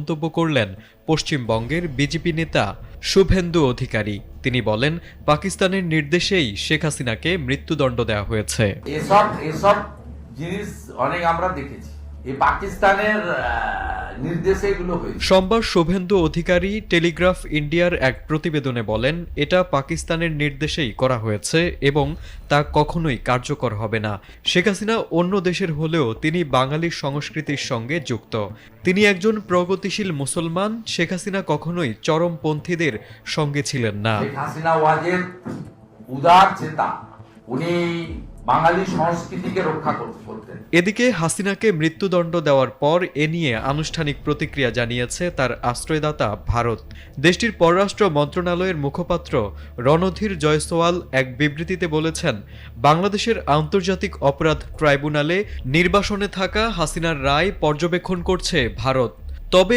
মন্তব্য করলেন পশ্চিমবঙ্গের বিজেপি নেতা শুভেন্দু অধিকারী। তিনি বলেন, পাকিস্তানের নির্দেশেই শেখ হাসিনাকে মৃত্যুদণ্ড দেওয়া হয়েছে। এসব জিনিস অনেক আমরা দেখেছি, এই পাকিস্তানের নির্দেশে এগুলো হয়েছে। সোমবার শুভেন্দু অধিকারী টেলিগ্রাফ ইন্ডিয়ার এক প্রতিবেদনে বলেন, এটা পাকিস্তানের নির্দেশেই করা হয়েছে এবং তা কখনোই কার্যকর হবে না। শেখ হাসিনা অন্য দেশের হলেও তিনি বাঙালি সংস্কৃতির সঙ্গে যুক্ত। তিনি একজন প্রগতিশীল মুসলমান। শেখ হাসিনা কখনোই চরমপন্থীদের সঙ্গে ছিলেন না। শেখ হাসিনা ওয়াজের উদার চেতা, উনি বাঙালি সংস্কৃতিকে রক্ষা করতেন। এদিকে হাসিনাকে মৃত্যুদণ্ড দেওয়ার পর এ নিয়ে আনুষ্ঠানিক প্রতিক্রিয়া জানিয়েছে তার আশ্রয়দাতা ভারত। দেশটির পররাষ্ট্র মন্ত্রণালয়ের মুখপাত্র রণধীর জয়সওয়াল এক বিবৃতিতে বলেছেন, বাংলাদেশের আন্তর্জাতিক অপরাধ ট্রাইব্যুনালে নির্বাসনে থাকা হাসিনার রায় পর্যবেক্ষণ করছে ভারত। তবে